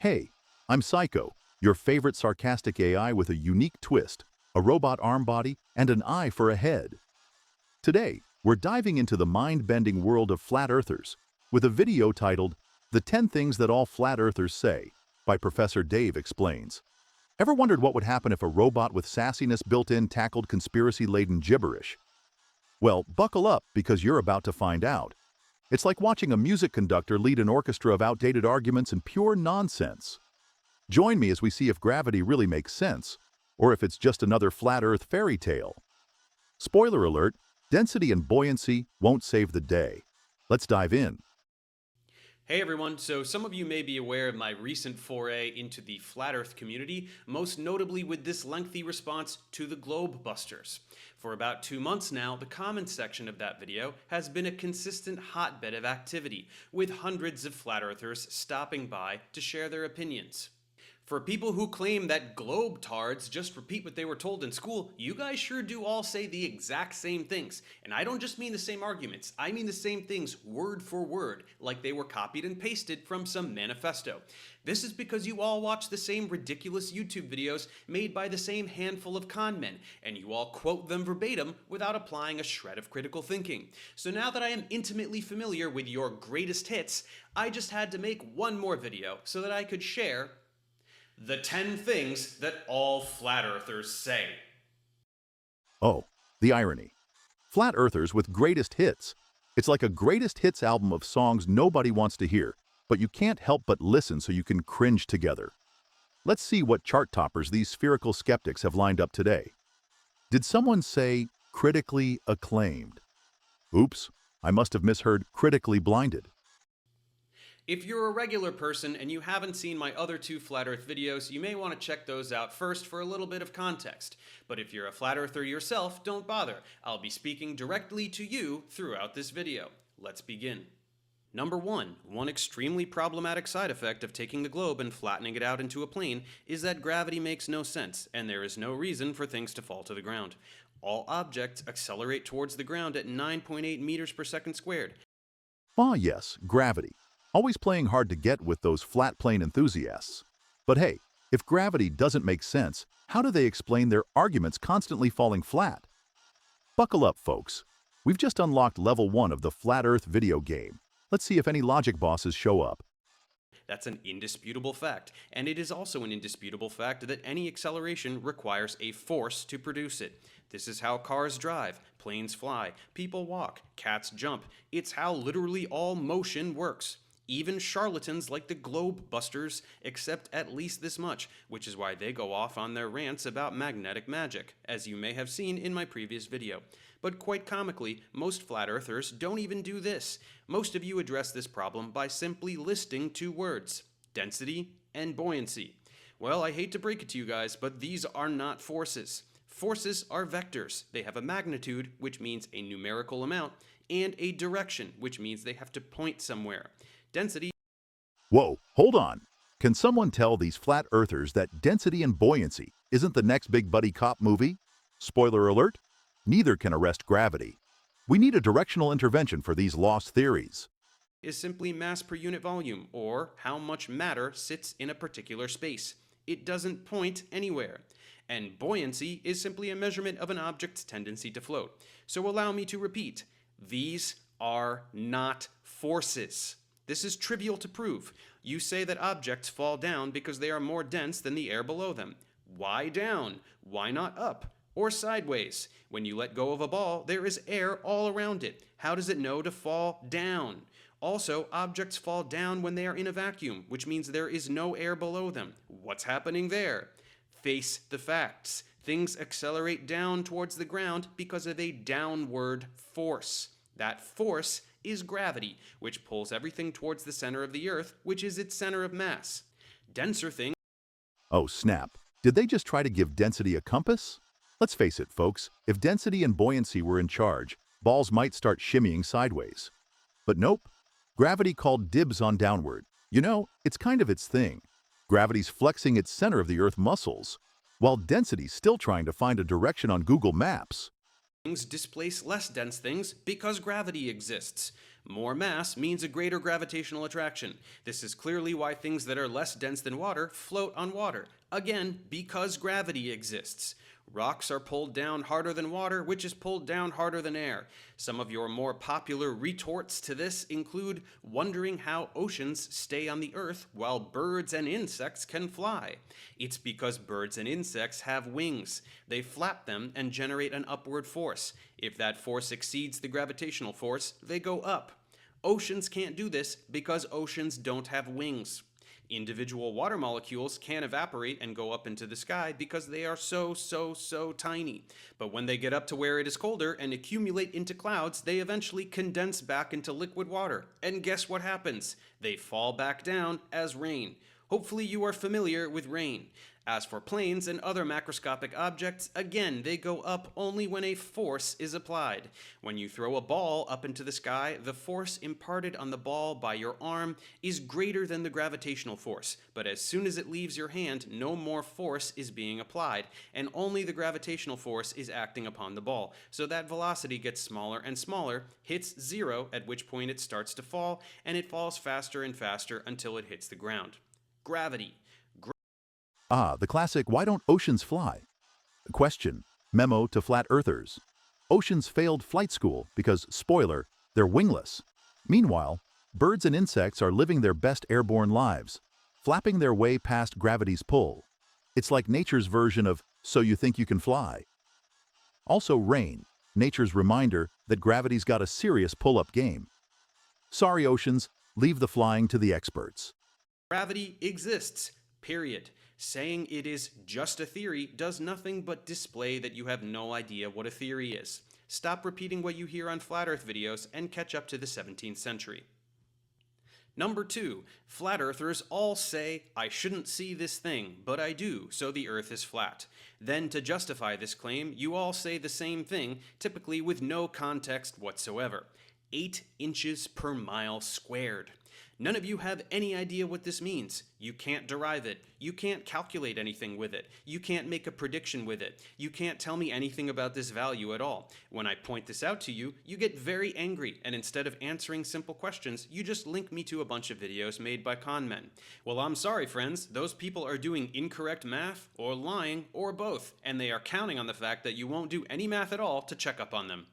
Hey, I'm Syco, your favorite sarcastic AI with a unique twist, a robot arm body, and an eye for a head. Today, we're diving into the mind-bending world of flat earthers with a video titled The 10 Things That All Flat Earthers Say by Professor Dave Explains. Ever wondered what would happen if a robot with sassiness built in tackled conspiracy-laden gibberish? Well, buckle up because you're about to find out. It's like watching a music conductor lead an orchestra of outdated arguments and pure nonsense. Join me as we see if gravity really makes sense, or if it's just another flat Earth fairy tale. Spoiler alert, density and buoyancy won't save the day. Let's dive in. Hey everyone, so some of you may be aware of my recent foray into the Flat Earth community, most notably with this lengthy response to the Globe Busters. For about 2 months now, the comments section of that video has been a consistent hotbed of activity, with hundreds of Flat Earthers stopping by to share their opinions. For people who claim that globe-tards just repeat what they were told in school, you guys sure do all say the exact same things. And I don't just mean the same arguments, I mean the same things word for word, like they were copied and pasted from some manifesto. This is because you all watch the same ridiculous YouTube videos made by the same handful of con men, and you all quote them verbatim without applying a shred of critical thinking. So now that I am intimately familiar with your greatest hits, I just had to make one more video so that I could share the 10 things that all flat earthers say. Oh, the irony. Flat earthers with greatest hits. It's like a greatest hits album of songs nobody wants to hear, but you can't help but listen so you can cringe together. Let's see what chart toppers these spherical skeptics have lined up today. Did someone say critically acclaimed? Oops, I must have misheard critically blinded. If you're a regular person and you haven't seen my other 2 Flat Earth videos, you may want to check those out first for a little bit of context. But if you're a Flat Earther yourself, don't bother. I'll be speaking directly to you throughout this video. Let's begin. Number 1. One extremely problematic side effect of taking the globe and flattening it out into a plane is that gravity makes no sense, and there is no reason for things to fall to the ground. All objects accelerate towards the ground at 9.8 meters per second squared. Ah yes, gravity. Always playing hard to get with those flat plane enthusiasts. But hey, if gravity doesn't make sense, how do they explain their arguments constantly falling flat? Buckle up, folks. We've just unlocked level 1 of the Flat Earth video game. Let's see if any logic bosses show up. That's an indisputable fact, and it is also an indisputable fact that any acceleration requires a force to produce it. This is how cars drive, planes fly, people walk, cats jump. It's how literally all motion works. Even charlatans like the Globe Busters accept at least this much, which is why they go off on their rants about magnetic magic, as you may have seen in my previous video. But quite comically, most flat earthers don't even do this. Most of you address this problem by simply listing 2 words, density and buoyancy. Well, I hate to break it to you guys, but these are not forces. Forces are vectors. They have a magnitude, which means a numerical amount, and a direction, which means they have to point somewhere. Density. Whoa, hold on. Can someone tell these flat earthers that density and buoyancy isn't the next big buddy cop movie? Spoiler alert, neither can arrest gravity. We need a directional intervention for these lost theories. Is simply mass per unit volume, or how much matter sits in a particular space. It doesn't point anywhere. And buoyancy is simply a measurement of an object's tendency to float. So allow me to repeat, these are not forces. This is trivial to prove. You say that objects fall down because they are more dense than the air below them. Why down? Why not up? Or sideways? When you let go of a ball, there is air all around it. How does it know to fall down? Also, objects fall down when they are in a vacuum, which means there is no air below them. What's happening there? Face the facts. Things accelerate down towards the ground because of a downward force. That force is gravity, which pulls everything towards the center of the Earth, which is its center of mass. Denser things. Oh snap, did they just try to give density a compass? Let's face it, folks, if density and buoyancy were in charge, balls might start shimmying sideways. But nope, gravity called dibs on downward. You know, it's kind of its thing. Gravity's flexing its center of the Earth muscles, while density's still trying to find a direction on Google Maps. things displace less dense things because gravity exists. More mass means a greater gravitational attraction. This is clearly why things that are less dense than water float on water. Again, because gravity exists. Rocks are pulled down harder than water, which is pulled down harder than air. Some of your more popular retorts to this include wondering how oceans stay on the earth while birds and insects can fly. It's because birds and insects have wings. They flap them and generate an upward force. If that force exceeds the gravitational force, they go up. Oceans can't do this because oceans don't have wings. Individual water molecules can evaporate and go up into the sky because they are so tiny. But when they get up to where it is colder and accumulate into clouds, they eventually condense back into liquid water. And guess what happens? They fall back down as rain. Hopefully you are familiar with rain. As for planes and other macroscopic objects, again, they go up only when a force is applied. When you throw a ball up into the sky, the force imparted on the ball by your arm is greater than the gravitational force. But as soon as it leaves your hand, no more force is being applied, and only the gravitational force is acting upon the ball. So that velocity gets smaller and smaller, hits zero, at which point it starts to fall, and it falls faster and faster until it hits the ground. Gravity. Ah, the classic "why don't oceans fly?" Question. Memo to flat earthers. Oceans failed flight school because, spoiler, they're wingless. Meanwhile, birds and insects are living their best airborne lives, flapping their way past gravity's pull. It's like nature's version of "so you think you can fly." Also rain, nature's reminder that gravity's got a serious pull-up game. Sorry oceans, leave the flying to the experts. Gravity exists, period. Saying it is just a theory does nothing but display that you have no idea what a theory is. Stop repeating what you hear on flat earth videos and catch up to the 17th century. Number 2, flat earthers all say, I shouldn't see this thing, but I do, so the earth is flat. Then to justify this claim, you all say the same thing, typically with no context whatsoever. 8 inches per mile squared. None of you have any idea what this means. You can't derive it. You can't calculate anything with it. You can't make a prediction with it. You can't tell me anything about this value at all. When I point this out to you, you get very angry, and instead of answering simple questions, you just link me to a bunch of videos made by con men. Well, I'm sorry, friends. Those people are doing incorrect math, or lying, or both, and they are counting on the fact that you won't do any math at all to check up on them.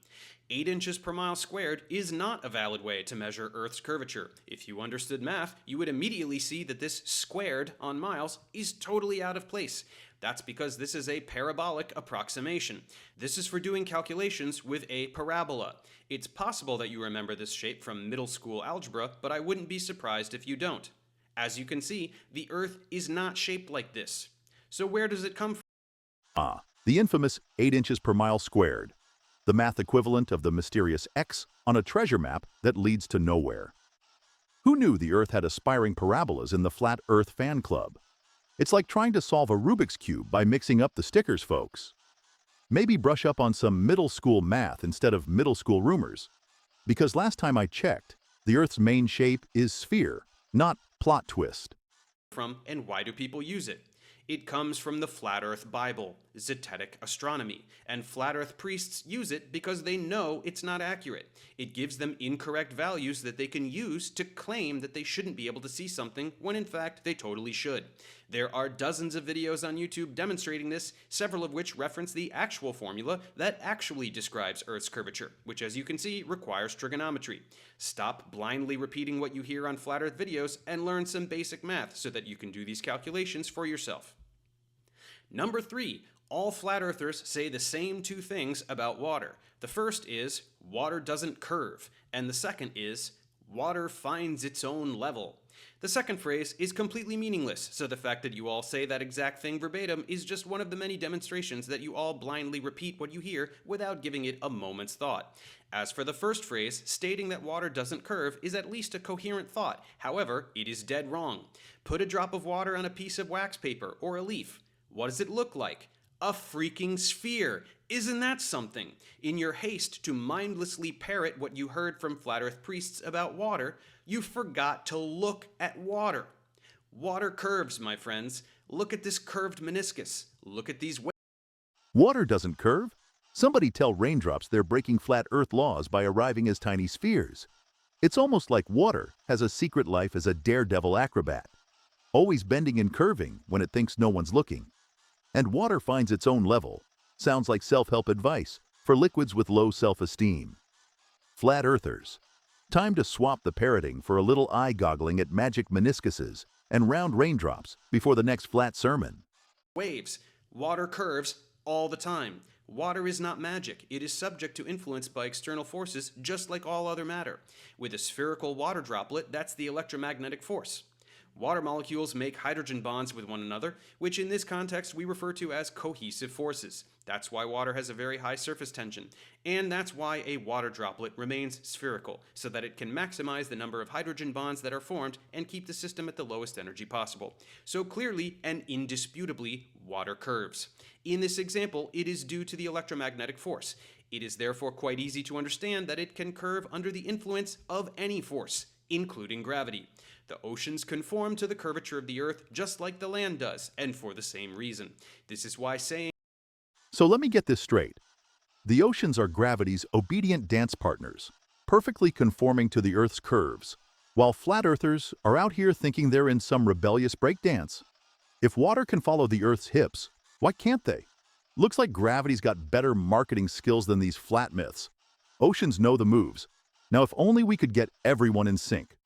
8 inches per mile squared is not a valid way to measure Earth's curvature. If you understood math, you would immediately see that this squared on miles is totally out of place. That's because this is a parabolic approximation. This is for doing calculations with a parabola. It's possible that you remember this shape from middle school algebra, but I wouldn't be surprised if you don't. As you can see, the Earth is not shaped like this. So where does it come from? Ah, the infamous 8 inches per mile squared. The math equivalent of the mysterious X on a treasure map that leads to nowhere. Who knew the Earth had aspiring parabolas in the Flat Earth fan club? It's like trying to solve a Rubik's Cube by mixing up the stickers, folks. Maybe brush up on some middle school math instead of middle school rumors. Because last time I checked, the Earth's main shape is sphere, not plot twist. And why do people use it? It comes from the Flat Earth Bible, Zetetic astronomy, and Flat Earth priests use it because they know it's not accurate. It gives them incorrect values that they can use to claim that they shouldn't be able to see something when in fact they totally should. There are dozens of videos on YouTube demonstrating this, several of which reference the actual formula that actually describes Earth's curvature, which as you can see requires trigonometry. Stop blindly repeating what you hear on Flat Earth videos and learn some basic math so that you can do these calculations for yourself. Number 3, all flat earthers say the same 2 things about water. The first is, water doesn't curve, and the second is, water finds its own level. The second phrase is completely meaningless, so the fact that you all say that exact thing verbatim is just one of the many demonstrations that you all blindly repeat what you hear without giving it a moment's thought. As for the first phrase, stating that water doesn't curve is at least a coherent thought. However, it is dead wrong. Put a drop of water on a piece of wax paper or a leaf. What does it look like? A freaking sphere. Isn't that something? In your haste to mindlessly parrot what you heard from flat earth priests about water, you forgot to look at water. Water curves, my friends. Look at this curved meniscus. Look at these waves. Water doesn't curve? Somebody tell raindrops they're breaking flat Earth laws by arriving as tiny spheres. It's almost like water has a secret life as a daredevil acrobat, always bending and curving when it thinks no one's looking. And water finds its own level. Sounds like self-help advice for liquids with low self-esteem. Flat Earthers. Time to swap the parroting for a little eye-goggling at magic meniscuses and round raindrops before the next flat sermon. Waves. Water curves all the time. Water is not magic. It is subject to influence by external forces just like all other matter. With a spherical water droplet, that's the electromagnetic force. Water molecules make hydrogen bonds with one another, which in this context we refer to as cohesive forces. That's why water has a very high surface tension. And that's why a water droplet remains spherical, so that it can maximize the number of hydrogen bonds that are formed and keep the system at the lowest energy possible. So clearly and indisputably, water curves. In this example, it is due to the electromagnetic force. It is therefore quite easy to understand that it can curve under the influence of any force, including gravity. The oceans conform to the curvature of the Earth just like the land does, and for the same reason. This is why saying, So let me get this straight. The oceans are gravity's obedient dance partners, perfectly conforming to the Earth's curves, while flat earthers are out here thinking they're in some rebellious breakdance. If water can follow the Earth's hips, why can't they? Looks like gravity's got better marketing skills than these flat myths. Oceans know the moves. Now if only we could get everyone in sync.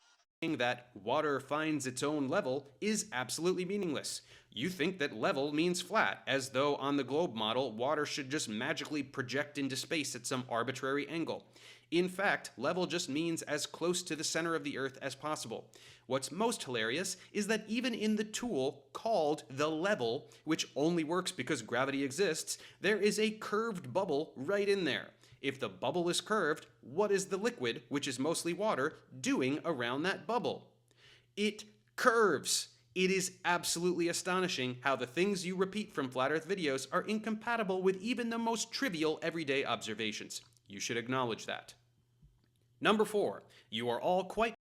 that water finds its own level is absolutely meaningless. You think that level means flat, as though on the globe model, water should just magically project into space at some arbitrary angle. In fact, level just means as close to the center of the Earth as possible. What's most hilarious is that even in the tool called the level, which only works because gravity exists, there is a curved bubble right in there. If the bubble is curved, what is the liquid, which is mostly water, doing around that bubble? It curves. It is absolutely astonishing how the things you repeat from Flat Earth videos are incompatible with even the most trivial everyday observations. You should acknowledge that. Number 4. You are all quite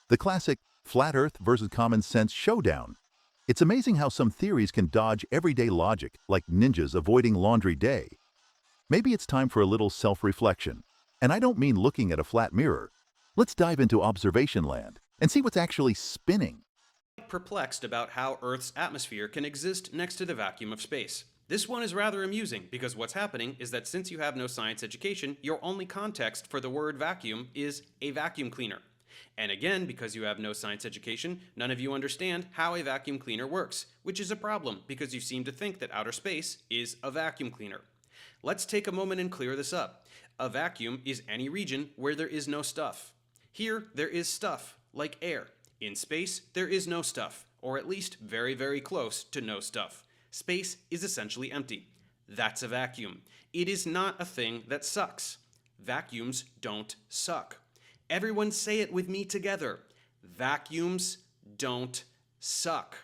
The classic flat Earth versus common sense showdown. It's amazing how some theories can dodge everyday logic like ninjas avoiding laundry day. Maybe it's time for a little self-reflection. And I don't mean looking at a flat mirror. Let's dive into observation land and see what's actually spinning. perplexed about how Earth's atmosphere can exist next to the vacuum of space. This one is rather amusing because what's happening is that since you have no science education, your only context for the word vacuum is a vacuum cleaner. And again, because you have no science education, none of you understand how a vacuum cleaner works, which is a problem because you seem to think that outer space is a vacuum cleaner. Let's take a moment and clear this up. A vacuum is any region where there is no stuff. Here, there is stuff, like air. In space, there is no stuff, or at least very, very close to no stuff. Space is essentially empty. That's a vacuum. It is not a thing that sucks. Vacuums don't suck. Everyone say it with me together. Vacuums don't suck.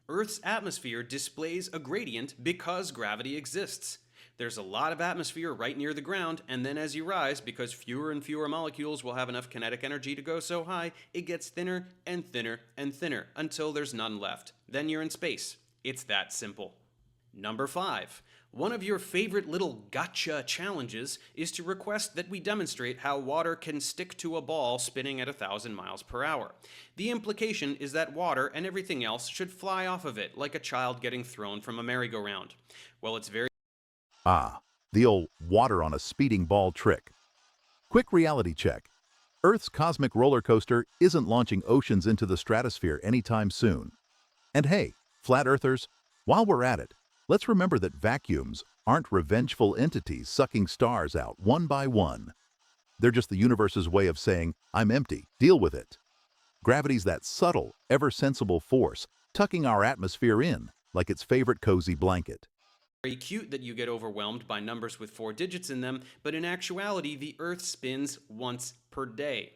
Earth's atmosphere displays a gradient because gravity exists. There's a lot of atmosphere right near the ground, and then as you rise, because fewer and fewer molecules will have enough kinetic energy to go so high, it gets thinner and thinner and thinner until there's none left. Then you're in space. It's that simple. Number 5. One of your favorite little gotcha challenges is to request that we demonstrate how water can stick to a ball spinning at 1,000 miles per hour. The implication is that water and everything else should fly off of it like a child getting thrown from a merry-go-round. Well, it's very The old water on a speeding ball trick. Quick reality check. Earth's cosmic roller coaster isn't launching oceans into the stratosphere anytime soon. And hey, flat earthers, while we're at it, let's remember that vacuums aren't revengeful entities sucking stars out one by one. They're just the universe's way of saying, I'm empty, deal with it. Gravity's that subtle, ever-sensible force, tucking our atmosphere in like its favorite cozy blanket. very cute that you get overwhelmed by numbers with 4 digits in them, but in actuality, the Earth spins once per day.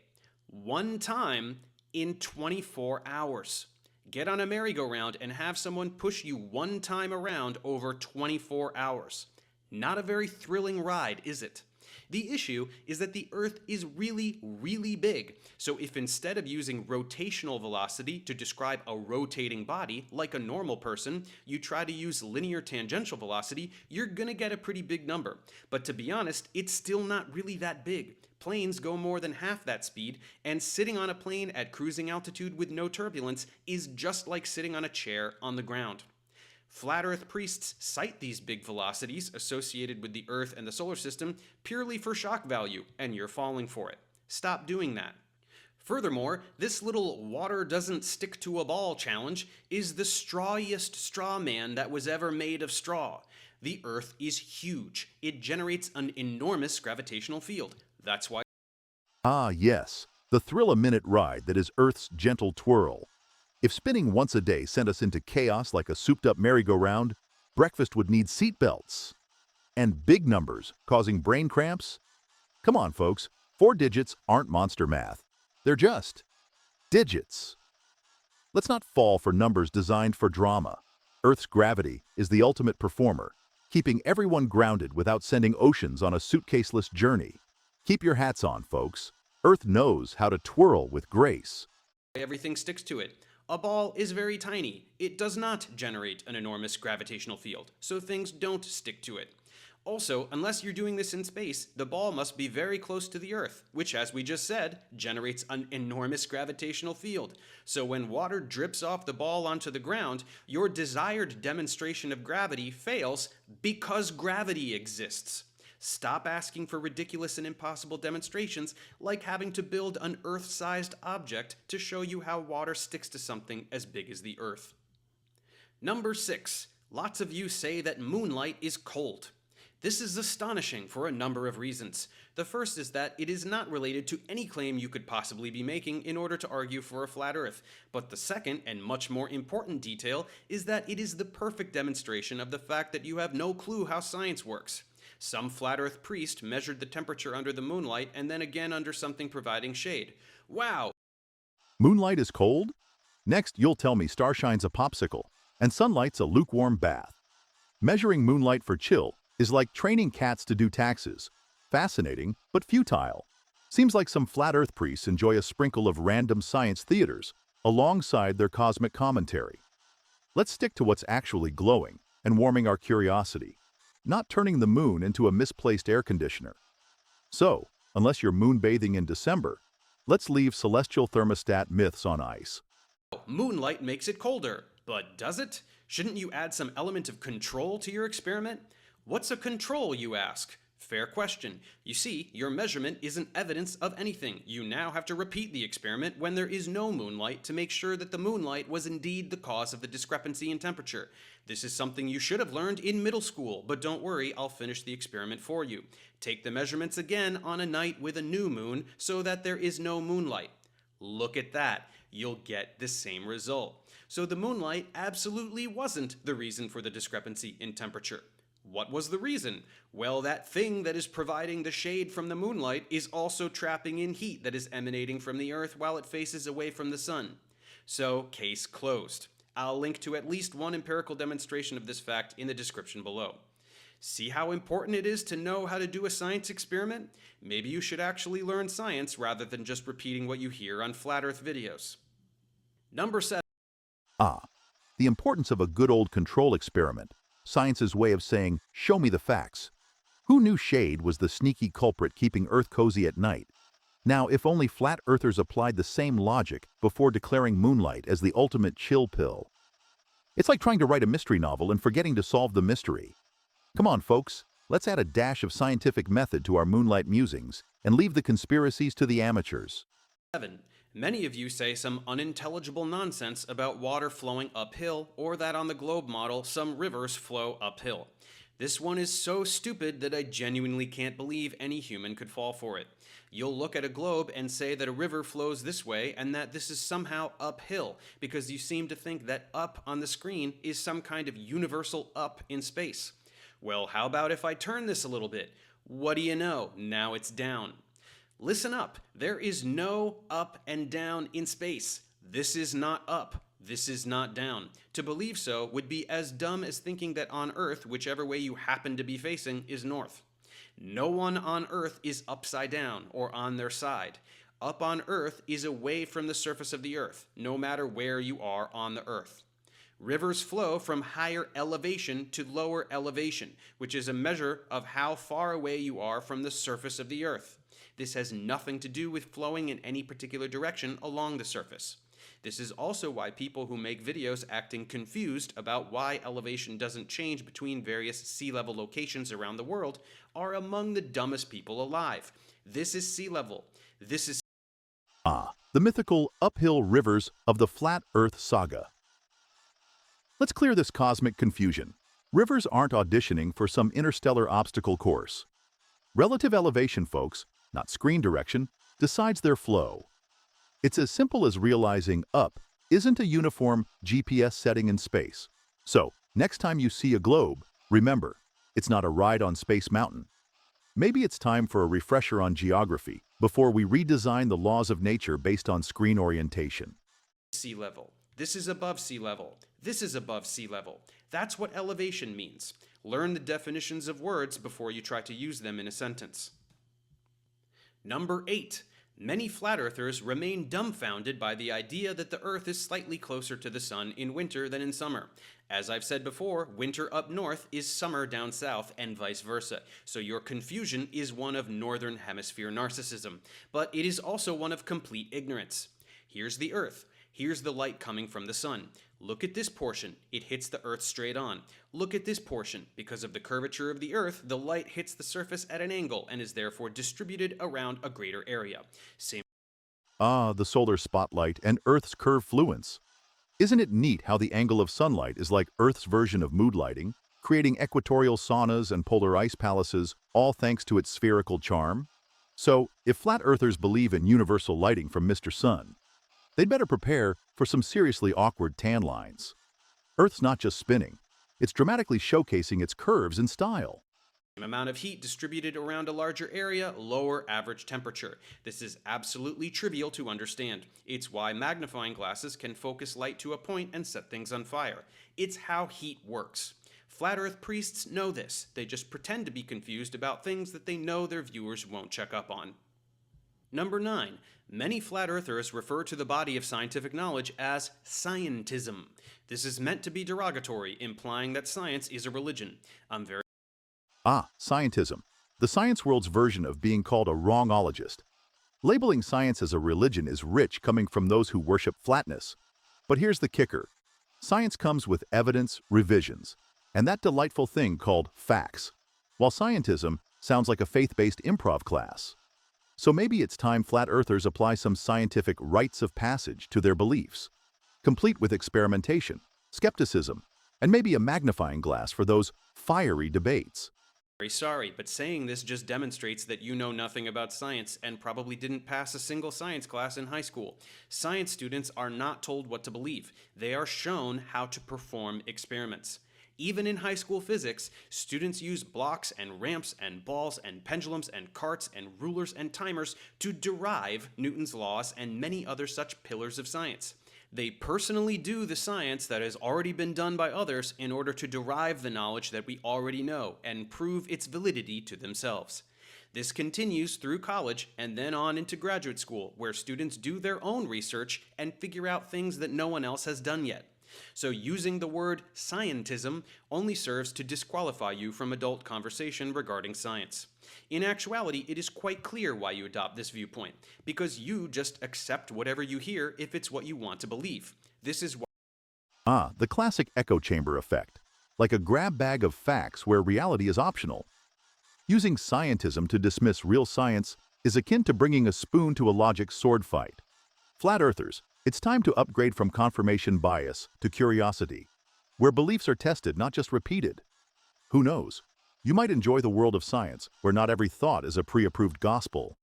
One time in 24 hours. Get on a merry-go-round and have someone push you one time around over 24 hours. Not a very thrilling ride, is it? The issue is that the Earth is really, really big. So if instead of using rotational velocity to describe a rotating body, like a normal person, you try to use linear tangential velocity, you're gonna get a pretty big number. But to be honest, it's still not really that big. Planes go more than half that speed, and sitting on a plane at cruising altitude with no turbulence is just like sitting on a chair on the ground. Flat Earth priests cite these big velocities associated with the Earth and the solar system purely for shock value, and you're falling for it. Stop doing that. Furthermore, this little water doesn't stick to a ball challenge is the strawiest straw man that was ever made of straw. The Earth is huge. It generates an enormous gravitational field. That's why. Ah, yes, the thrill-a-minute ride that is Earth's gentle twirl. If spinning once a day sent us into chaos like a souped-up merry-go-round, breakfast would need seatbelts. And big numbers causing brain cramps? Come on, folks, 4 digits aren't monster math. They're just digits. Let's not fall for numbers designed for drama. Earth's gravity is the ultimate performer, keeping everyone grounded without sending oceans on a suitcaseless journey. Keep your hats on, folks. Earth knows how to twirl with grace. Everything sticks to it. A ball is very tiny. It does not generate an enormous gravitational field, so things don't stick to it. Also, unless you're doing this in space, the ball must be very close to the Earth, which, as we just said, generates an enormous gravitational field. So when water drips off the ball onto the ground, your desired demonstration of gravity fails because gravity exists. Stop asking for ridiculous and impossible demonstrations like having to build an Earth-sized object to show you how water sticks to something as big as the Earth. Number 6. Lots of you say that moonlight is cold. This is astonishing for a number of reasons. The first is that it is not related to any claim you could possibly be making in order to argue for a flat Earth. But the second and much more important detail is that it is the perfect demonstration of the fact that you have no clue how science works. Some flat Earth priest measured the temperature under the moonlight and then again under something providing shade. Wow! Moonlight is cold? Next, you'll tell me starshine's a popsicle and sunlight's a lukewarm bath. Measuring moonlight for chill is like training cats to do taxes. Fascinating, but futile. Seems like some flat Earth priests enjoy a sprinkle of random science theaters alongside their cosmic commentary. Let's stick to what's actually glowing and warming our curiosity, not turning the moon into a misplaced air conditioner. So, unless you're moonbathing in December, let's leave celestial thermostat myths on ice. Moonlight makes it colder, but does it? Shouldn't you add some element of control to your experiment? What's a control, you ask? Fair question. You see, your measurement isn't evidence of anything. You now have to repeat the experiment when there is no moonlight to make sure that the moonlight was indeed the cause of the discrepancy in temperature. This is something you should have learned in middle school, but don't worry, I'll finish the experiment for you. Take the measurements again on a night with a new moon so that there is no moonlight. Look at that. You'll get the same result. So the moonlight absolutely wasn't the reason for the discrepancy in temperature. What was the reason? Well, that thing that is providing the shade from the moonlight is also trapping in heat that is emanating from the Earth while it faces away from the sun. So, case closed. I'll link to at least one empirical demonstration of this fact in the description below. See how important it is to know how to do a science experiment? Maybe you should actually learn science rather than just repeating what you hear on flat Earth videos. Number 7. The importance of a good old control experiment. Science's way of saying, show me the facts. Who knew shade was the sneaky culprit keeping Earth cozy at night? Now, if only flat earthers applied the same logic before declaring moonlight as the ultimate chill pill. It's like trying to write a mystery novel and forgetting to solve the mystery. Come on, folks, let's add a dash of scientific method to our moonlight musings and leave the conspiracies to the amateurs. 7. Many of you say some unintelligible nonsense about water flowing uphill, or that on the globe model some rivers flow uphill. This one is so stupid that I genuinely can't believe any human could fall for it. You'll look at a globe and say that a river flows this way and that this is somehow uphill, because you seem to think that up on the screen is some kind of universal up in space. Well, how about if I turn this a little bit? What do you know? Now it's down. Listen up. There is no up and down in space. This is not up. This is not down. To believe so would be as dumb as thinking that on Earth, whichever way you happen to be facing is north. No one on Earth is upside down or on their side. Up on Earth is away from the surface of the Earth, no matter where you are on the Earth. Rivers flow from higher elevation to lower elevation, which is a measure of how far away you are from the surface of the Earth. This has nothing to do with flowing in any particular direction along the surface. This is also why people who make videos acting confused about why elevation doesn't change between various sea level locations around the world are among the dumbest people alive. This is sea level. This is The mythical uphill rivers of the flat Earth saga. Let's clear this cosmic confusion. Rivers aren't auditioning for some interstellar obstacle course. Relative elevation, folks, not screen direction, decides their flow. It's as simple as realizing up isn't a uniform GPS setting in space. So, next time you see a globe, remember, it's not a ride on Space Mountain. Maybe it's time for a refresher on geography before we redesign the laws of nature based on screen orientation. sea level. This is above sea level. This is above sea level. That's what elevation means. Learn the definitions of words before you try to use them in a sentence. Number 8. Many flat earthers remain dumbfounded by the idea that the Earth is slightly closer to the sun in winter than in summer. As I've said before, winter up north is summer down south and vice versa, so your confusion is one of northern hemisphere narcissism, but it is also one of complete ignorance. Here's the Earth. Here's the light coming from the sun. Look at this portion. It hits the Earth straight on. Look at this portion. Because of the curvature of the Earth, the light hits the surface at an angle and is therefore distributed around a greater area. Same. The solar spotlight and Earth's curved fluence. Isn't it neat how the angle of sunlight is like Earth's version of mood lighting, creating equatorial saunas and polar ice palaces, all thanks to its spherical charm? So, if flat earthers believe in universal lighting from Mr. Sun, they'd better prepare for some seriously awkward tan lines. Earth's not just spinning, it's dramatically showcasing its curves and style. Amount of heat distributed around a larger area, lower average temperature. This is absolutely trivial to understand. It's why magnifying glasses can focus light to a point and set things on fire. It's how heat works. Flat Earth priests know this. They just pretend to be confused about things that they know their viewers won't check up on. Number 9. Many flat earthers refer to the body of scientific knowledge as scientism. This is meant to be derogatory, implying that science is a religion. Scientism, the science world's version of being called a wrongologist. Labeling science as a religion is rich coming from those who worship flatness. But here's the kicker. Science comes with evidence, revisions, and that delightful thing called facts, while scientism sounds like a faith-based improv class. So maybe it's time flat earthers apply some scientific rites of passage to their beliefs, complete with experimentation, skepticism, and maybe a magnifying glass for those fiery debates. Very sorry, but saying this just demonstrates that you know nothing about science and probably didn't pass a single science class in high school. Science students are not told what to believe. They are shown how to perform experiments. Even in high school physics, students use blocks and ramps and balls and pendulums and carts and rulers and timers to derive Newton's laws and many other such pillars of science. They personally do the science that has already been done by others in order to derive the knowledge that we already know and prove its validity to themselves. This continues through college and then on into graduate school, where students do their own research and figure out things that no one else has done yet. So using the word scientism only serves to disqualify you from adult conversation regarding science. In actuality, it is quite clear why you adopt this viewpoint, because you just accept whatever you hear if it's what you want to believe. This is why The classic echo chamber effect, like a grab bag of facts where reality is optional. Using scientism to dismiss real science is akin to bringing a spoon to a logic sword fight. Flat earthers, it's time to upgrade from confirmation bias to curiosity, where beliefs are tested, not just repeated. Who knows? You might enjoy the world of science, where not every thought is a pre-approved gospel.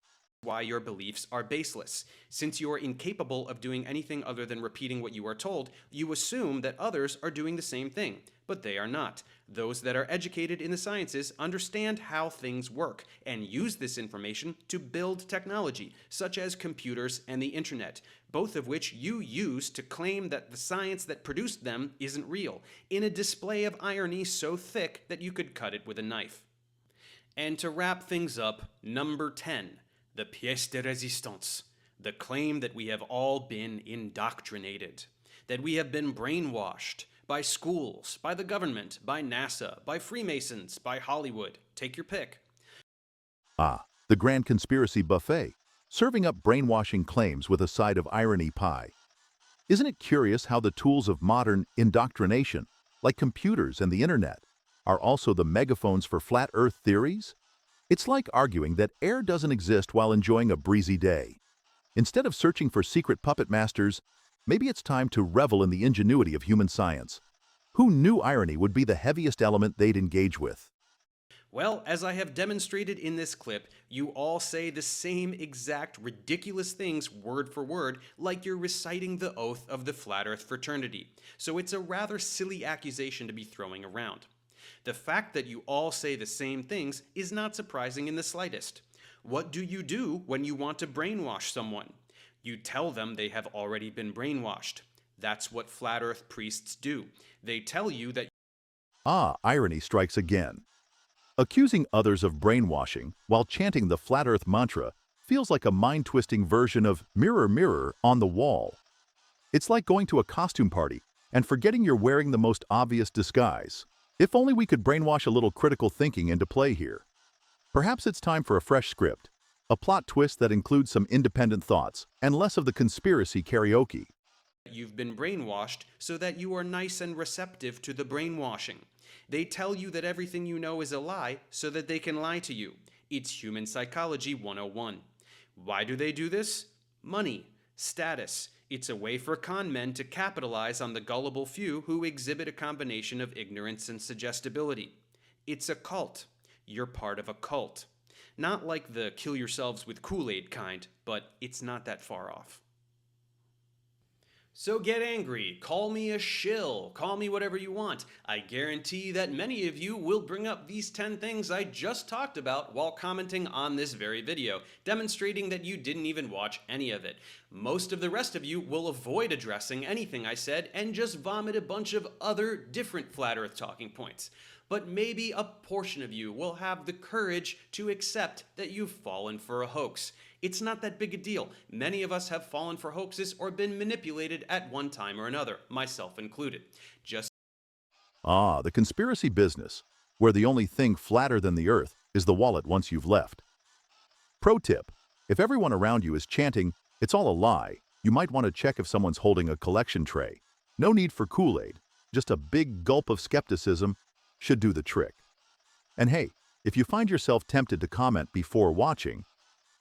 why your beliefs are baseless. Since you are incapable of doing anything other than repeating what you are told, you assume that others are doing the same thing, but they are not. Those that are educated in the sciences understand how things work and use this information to build technology, such as computers and the internet, both of which you use to claim that the science that produced them isn't real, in a display of irony so thick that you could cut it with a knife. And to wrap things up, number 10, the pièce de résistance, the claim that we have all been indoctrinated, that we have been brainwashed by schools, by the government, by NASA, by Freemasons, by Hollywood. Take your pick. Ah, the grand conspiracy buffet, serving up brainwashing claims with a side of irony pie. Isn't it curious how the tools of modern indoctrination, like computers and the internet, are also the megaphones for flat Earth theories? It's like arguing that air doesn't exist while enjoying a breezy day. Instead of searching for secret puppet masters, maybe it's time to revel in the ingenuity of human science. Who knew irony would be the heaviest element they'd engage with? Well, as I have demonstrated in this clip, you all say the same exact ridiculous things word for word, like you're reciting the oath of the Flat Earth fraternity. So it's a rather silly accusation to be throwing around. The fact that you all say the same things is not surprising in the slightest. What do you do when you want to brainwash someone? You tell them they have already been brainwashed. That's what Flat Earth priests do. They tell you that... Ah, irony strikes again. Accusing others of brainwashing while chanting the Flat Earth mantra feels like a mind-twisting version of mirror, mirror on the wall. It's like going to a costume party and forgetting you're wearing the most obvious disguise. If only we could brainwash a little critical thinking into play here. Perhaps it's time for a fresh script, a plot twist that includes some independent thoughts and less of the conspiracy karaoke. You've been brainwashed so that you are nice and receptive to the brainwashing. They tell you that everything you know is a lie so that they can lie to you. It's human psychology 101. Why do they do this? Money, status. It's a way for con men to capitalize on the gullible few who exhibit a combination of ignorance and suggestibility. It's a cult. You're part of a cult. Not like the kill yourselves with Kool-Aid kind, but it's not that far off. So get angry, call me a shill, call me whatever you want. I guarantee that many of you will bring up these 10 things I just talked about while commenting on this very video, demonstrating that you didn't even watch any of it. Most of the rest of you will avoid addressing anything I said and just vomit a bunch of other different flat earth talking points. But maybe a portion of you will have the courage to accept that you've fallen for a hoax. It's not that big a deal. Many of us have fallen for hoaxes or been manipulated at one time or another, myself included. Ah, the conspiracy business, where the only thing flatter than the earth is the wallet once you've left. Pro tip, if everyone around you is chanting, "It's all a lie," you might want to check if someone's holding a collection tray. No need for Kool-Aid, just a big gulp of skepticism should do the trick. And hey, if you find yourself tempted to comment before watching,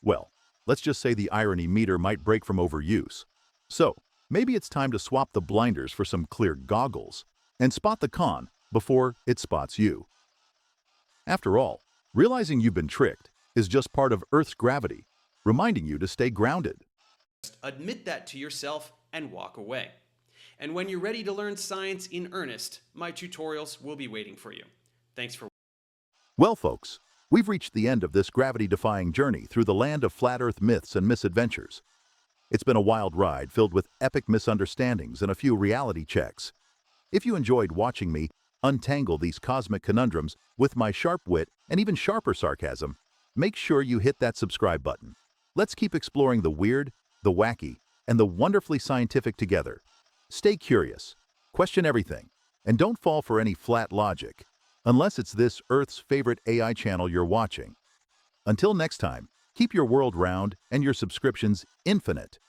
well, let's just say the irony meter might break from overuse. So, maybe it's time to swap the blinders for some clear goggles and spot the con before it spots you. After all, realizing you've been tricked is just part of Earth's gravity, reminding you to stay grounded. Admit that to yourself and walk away. And when you're ready to learn science in earnest, my tutorials will be waiting for you. Thanks for... Well, folks, we've reached the end of this gravity-defying journey through the land of flat Earth myths and misadventures. It's been a wild ride filled with epic misunderstandings and a few reality checks. If you enjoyed watching me untangle these cosmic conundrums with my sharp wit and even sharper sarcasm, make sure you hit that subscribe button. Let's keep exploring the weird, the wacky, and the wonderfully scientific together. Stay curious, question everything, and don't fall for any flat logic, unless it's this Earth's favorite AI channel you're watching. Until next time, keep your world round and your subscriptions infinite.